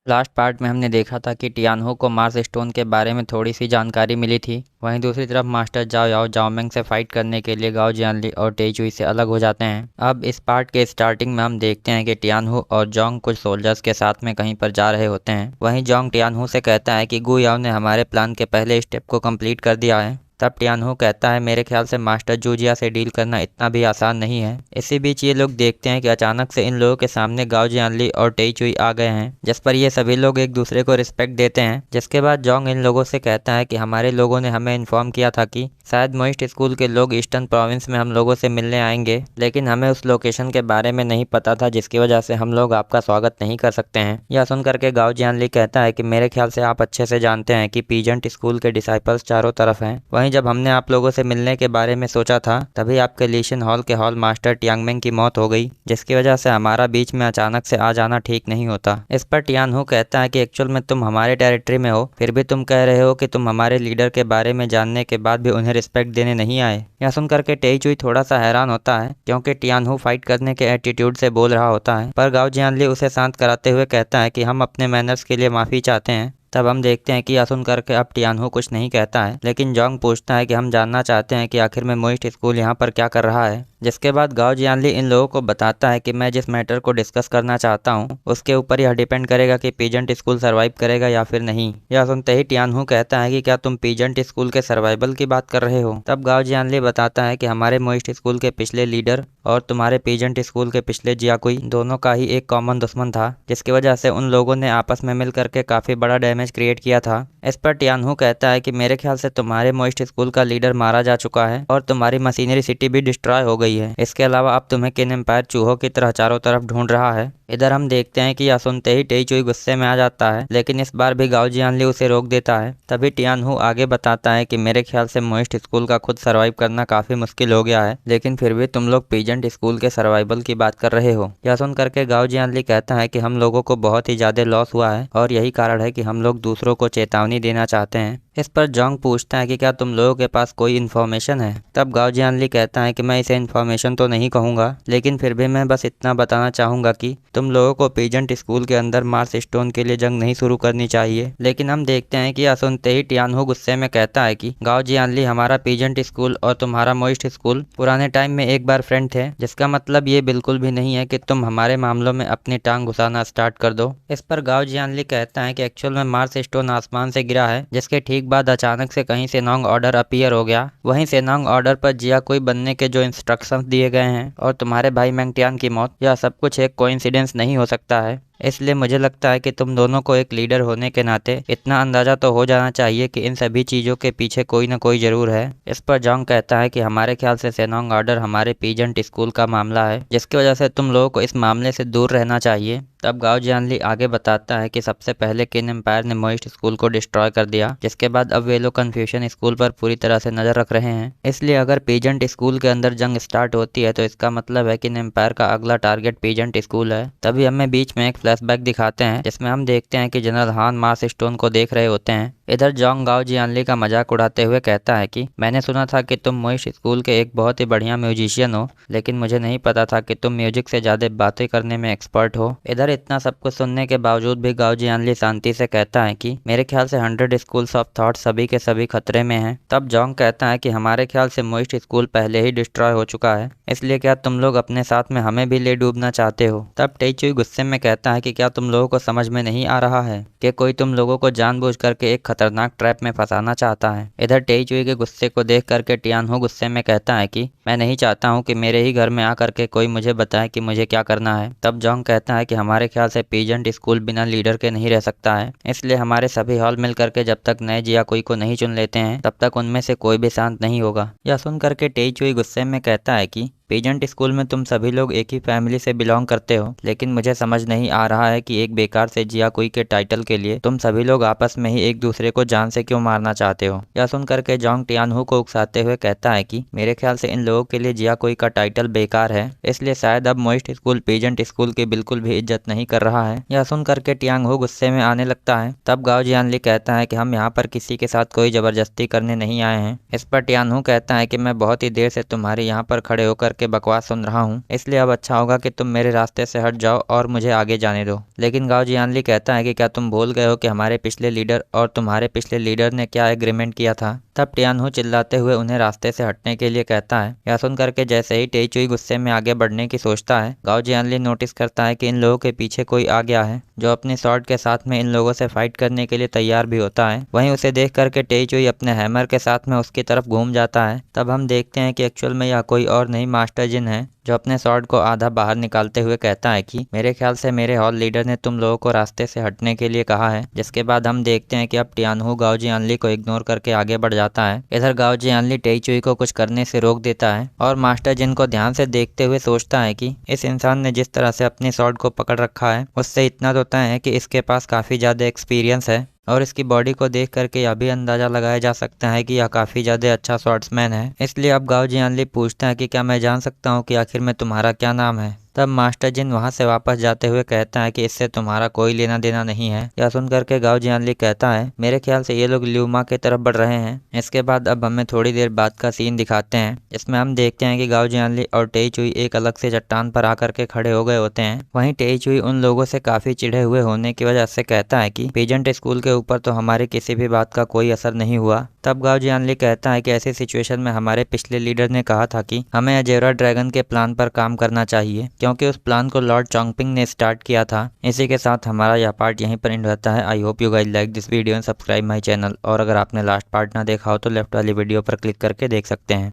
Last part में हमने देखा था कि टियानहो को मार्स स्टोन के बारे में थोड़ी सी जानकारी मिली थी। वहीं दूसरी तरफ मास्टर जाओ याओ जाओमेंग से फाइट करने के लिए गाओ जियानली और टेचुई से अलग हो जाते हैं। अब इस पार्ट के स्टार्टिंग में हम देखते हैं कि टियानहो और जोंग कुछ सोल्जर्स के साथ में कहीं पर जा रहे होते हैं। वहीं जोंग टियानहो से कहता है कि गु याओ ने हमारे प्लान के पहले स्टेप को कंप्लीट कर दिया है। तब टियानहो कहता है, मेरे ख्याल से मास्टर जूजिया से डील करना इतना भी आसान नहीं है। इसी बीच ये लोग देखते हैं कि अचानक से इन लोगों के सामने गाओ जियानली और टेइचुई आ गए हैं, जिस पर ये सभी लोग एक दूसरे को रिस्पेक्ट देते हैं। जिसके बाद जोंग इन लोगों से कहता है कि हमारे लोगों ने हमें इन्फॉर्म किया था कि शायद मोइस्ट स्कूल के लोग ईस्टर्न प्रोविंस में हम लोगों से मिलने आएंगे, लेकिन हमें उस लोकेशन के बारे में नहीं पता था, जिसकी वजह से हम लोग आपका स्वागत नहीं कर सकते हैं। यह सुन करके गाओ जियानली कहता है कि मेरे ख्याल से आप अच्छे से जानते हैं कि पीजेंट स्कूल के डिसाइपल्स चारों तरफ हैं। वहीं जब हमने आप लोगों से मिलने के बारे में सोचा था, तभी आपके लीशन हॉल के हॉल मास्टर टियांगमेंग की मौत हो गई, जिसकी वजह से हमारा बीच में अचानक से आ जाना ठीक नहीं होता। इस पर टियानहो कहता है कि एक्चुअल में तुम हमारे टेरिटरी में हो, फिर भी तुम कह रहे हो कि तुम हमारे लीडर के बारे में जानने के बाद भी उन्हें रिस्पेक्ट देने नहीं आए। यह सुनकर के टेइचुई थोड़ा सा हैरान होता है, क्योंकि टियानहो फाइट करने के एटीट्यूड से बोल रहा होता है। पर गाओ जियानली उसे शांत कराते हुए कहता है कि हम अपने मैनर्स के लिए माफ़ी चाहते हैं। तब हम देखते हैं कि यह सुन करके अब टियानहो कुछ नहीं कहता है, लेकिन जोंग पूछता है कि हम जानना चाहते हैं कि आखिर में मोइस्ट स्कूल यहाँ पर क्या कर रहा है। जिसके बाद गाओ जियानली इन लोगों को बताता है कि मैं जिस मैटर को डिस्कस करना चाहता हूँ उसके ऊपर यह डिपेंड करेगा कि पीजेंट स्कूल सर्वाइव करेगा या फिर नहीं। यह सुनते ही टियानहो कहता है कि क्या तुम पीजेंट स्कूल के सर्वाइवल की बात कर रहे हो। तब गाओ जियानली बताता है कि हमारे मोइस्ट स्कूल के पिछले लीडर और तुम्हारे पीजेंट स्कूल के पिछले जियाकुई दोनों का ही एक कॉमन दुश्मन था, जिसकी वजह से उन लोगों ने आपस में मिल करके काफ़ी बड़ा डैमेज क्रिएट किया था। इस पर टियानहो कहता है कि मेरे ख्याल से तुम्हारे मोइस्ट स्कूल का लीडर मारा जा चुका है और तुम्हारी मशीनरी सिटी भी डिस्ट्रॉय हो गई है। इसके अलावा अब तुम्हें किन एम्पायर चूहों की तरह चारों तरफ ढूंढ रहा है। इधर हम देखते हैं कि यह सुनते ही टेइचुई गुस्से में आ जाता है, लेकिन इस बार भी गाओ जियानली उसे रोक देता है। तभी टियानहो आगे बताता है कि मेरे ख्याल से मोइस्ट स्कूल का खुद सर्वाइव करना काफ़ी मुश्किल हो गया है, लेकिन फिर भी तुम लोग पीजेंट स्कूल के सर्वाइवल की बात कर रहे हो। यह सुन करके गाओ जियानली कहता है कि हम लोगों को बहुत ही ज़्यादा लॉस हुआ है और यही कारण है कि हम लोग दूसरों को चेतावनी देना चाहते हैं। इस पर जोंग पूछता है कि क्या तुम लोगों के पास कोई इन्फॉर्मेशन है। तब गाओ जियानली कहता है कि मैं इसे इन्फॉर्मेशन तो नहीं कहूँगा, लेकिन फिर भी मैं बस इतना बताना चाहूँगा कि तुम लोगों को पीजेंट स्कूल के अंदर मार्स स्टोन के लिए जंग नहीं शुरू करनी चाहिए। लेकिन हम देखते हैं कि यह सुनते ही टियानहो गुस्से में कहता है कि गाओ जियानली, हमारा पीजेंट स्कूल और तुम्हारा मोइस्ट स्कूल पुराने टाइम में एक बार फ्रेंड थे, जिसका मतलब ये बिल्कुल भी नहीं है कि तुम हमारे मामलों में अपनी टांग घुसाना स्टार्ट कर दो। इस पर गाओ जियानली कहता है कि एक्चुअल में मार्स स्टोन आसमान से गिरा है, जिसके ठीक बाद अचानक से कहीं सेनोंग ऑर्डर अपीयर हो गया। वहीं सेनोंग ऑर्डर पर जियाकुई बनने के जो इंस्ट्रक्शंस दिए गए हैं और तुम्हारे भाई मैंगटियान की मौत, यह सब कुछ एक कोइंसिडेंस नहीं हो सकता है। इसलिए मुझे लगता है कि तुम दोनों को एक लीडर होने के नाते इतना अंदाज़ा तो हो जाना चाहिए कि इन सभी चीज़ों के पीछे कोई ना कोई ज़रूर है। इस पर जोंग कहता है कि हमारे ख्याल से सेनोंग ऑर्डर हमारे पीजेंट स्कूल का मामला है, जिसकी वजह से तुम लोगों को इस मामले से दूर रहना चाहिए। तब गाओ जियानली आगे बताता है कि सबसे पहले किन एम्पायर ने मोइस्ट स्कूल को डिस्ट्रॉय कर दिया, जिसके बाद अब वे लोग कन्फ्यूशन स्कूल पर पूरी तरह से नज़र रख रहे हैं। इसलिए अगर पीजेंट स्कूल के अंदर जंग स्टार्ट होती है तो इसका मतलब है कि किन एम्पायर का अगला टारगेट पीजेंट स्कूल है। तभी हमें बीच में एक फ्लैशबैक दिखाते हैं, जिसमें हम देखते हैं कि जनरल हान मार्स स्टोन को देख रहे होते हैं। इधर जोंग गाओ जियानली का मजाक उड़ाते हुए कहता है कि मैंने सुना था कि तुम मोइस्ट स्कूल के एक बहुत ही बढ़िया म्यूजिशियन हो, लेकिन मुझे नहीं पता था कि तुम म्यूजिक से ज़्यादा बातें करने में एक्सपर्ट हो। इधर इतना सब कुछ सुनने के बावजूद भी गाओ जियानली शांति से कहता है कि मेरे ख्याल से 100 स्कूल्स ऑफ थॉट सभी के सभी खतरे में हैं। तब जोंग कहता है कि हमारे ख्याल से मोइस्ट स्कूल पहले ही डिस्ट्रॉय हो चुका है, इसलिए क्या तुम लोग अपने साथ में हमें भी ले डूबना चाहते हो। तब टेइचुई गुस्से में कहता है कि क्या तुम लोगों को समझ में नहीं आ रहा है कि कोई तुम लोगों को जानबूझ करके एक खतरनाक ट्रैप में फंसाना चाहता है। इधर टेइचुई के गुस्से को देख करके टियानहो गुस्से में कहता है कि मैं नहीं चाहता हूँ कि मेरे ही घर में आकर के कोई मुझे बताए कि मुझे क्या करना है। तब जोंग कहता है कि हमारे ख्याल से पीजेंट स्कूल बिना लीडर के नहीं रह सकता है, इसलिए हमारे सभी हॉल मिल करके जब तक नए जियाकुई को नहीं चुन लेते हैं तब तक उनमें से कोई भी शांत नहीं होगा। यह सुन करके टेइचुई गुस्से में कहता है कि पीजेंट स्कूल में तुम सभी लोग एक ही फैमिली से बिलोंग करते हो, लेकिन मुझे समझ नहीं आ रहा है कि एक बेकार से जियाकुई के टाइटल के लिए तुम सभी लोग आपस में ही एक दूसरे को जान से क्यों मारना चाहते हो। यह सुन करके जोंग टियानहो को उकसाते हुए कहता है कि मेरे ख्याल से इन लोगों के लिए जियाकुई का टाइटल बेकार है, इसलिए शायद अब मोइस्ट स्कूल पीजेंट स्कूल की बिल्कुल भी इज्जत नहीं कर रहा है। यह सुन करके टियांगहो गुस्से में आने लगता है। तब गाओ जियानली कहता है कि हम यहाँ पर किसी के साथ कोई जबरदस्ती करने नहीं आए हैं। इस पर टियानहो कहता है कि मैं बहुत ही देर से तुम्हारे यहाँ पर खड़े होकर करके बकवास सुन रहा हूँ, इसलिए अब अच्छा होगा कि तुम मेरे रास्ते से हट जाओ और मुझे आगे जाने दो। लेकिन गाओ जियानली कहता है कि क्या तुम भूल गए हो कि हमारे पिछले लीडर और तुम्हारे पिछले लीडर ने क्या एग्रीमेंट किया था। तब टियानहू चिल्लाते हुए उन्हें रास्ते से हटने के लिए कहता है। यह सुन करके जैसे ही टेइचुई गुस्से में आगे बढ़ने की सोचता है, गाओ जियानली नोटिस करता है कि इन लोगों के पीछे कोई आ गया है जो अपने स्वॉर्ड के साथ में इन लोगों से फाइट करने के लिए तैयार भी होता है। वहीं उसे देख करके टेइचुई अपने हैमर के साथ में उसकी तरफ घूम जाता है। तब हम देखते हैं कि एक्चुअल में यह कोई और नहीं मास्टर जिन है, जो अपने स्वॉर्ड को आधा बाहर निकालते हुए कहता है कि मेरे ख्याल से मेरे हॉल लीडर ने तुम लोगों को रास्ते से हटने के लिए कहा है। जिसके बाद हम देखते हैं कि अब टियानहू गाओ जियानली को इग्नोर करके आगे बढ़ जाता है। इधर गाओ जियानली टेइचुई को कुछ करने से रोक देता है और मास्टर जिन को ध्यान से देखते हुए सोचता है कि इस इंसान ने जिस तरह से अपने स्वॉर्ड को पकड़ रखा है, उससे इतना तो तय है कि इसके पास काफ़ी ज़्यादा एक्सपीरियंस है और इसकी बॉडी को देख करके यह भी अंदाज़ा लगाया जा सकता है कि यह काफ़ी ज़्यादा अच्छा स्वॉर्ड्समैन है। इसलिए अब गाओ जियानली पूछता है कि क्या मैं जान सकता हूँ कि आखिर में तुम्हारा क्या नाम है। तब मास्टर जिन वहां से वापस जाते हुए कहता है कि इससे तुम्हारा कोई लेना देना नहीं है। यह सुन करके गाओ जियानली कहता है मेरे ख्याल से ये लोग ल्यूमा की तरफ बढ़ रहे हैं। इसके बाद अब हमें थोड़ी देर बाद का सीन दिखाते हैं, जिसमें हम देखते हैं कि गाओ जियानली और टेइचुई एक अलग से चट्टान पर आकर के खड़े हो गए होते हैं। वहीं टेइचुई उन लोगों से काफ़ी चिढ़े हुए होने की वजह से कहता है कि पीजेंट स्कूल के ऊपर तो हमारी किसी भी बात का कोई असर नहीं हुआ। तब गाओ जियानली कहता है कि ऐसी सिचुएशन में हमारे पिछले लीडर ने कहा था कि हमें अजेरा ड्रैगन के प्लान पर काम करना चाहिए, क्योंकि उस प्लान को लॉर्ड चोंगपिंग ने स्टार्ट किया था। इसी के साथ हमारा यह पार्ट यहीं पर एंड होता है। I hope you guys like this video and subscribe my channel. और अगर आपने लास्ट पार्ट ना देखा हो तो लेफ्ट वाली वीडियो पर क्लिक करके देख सकते हैं।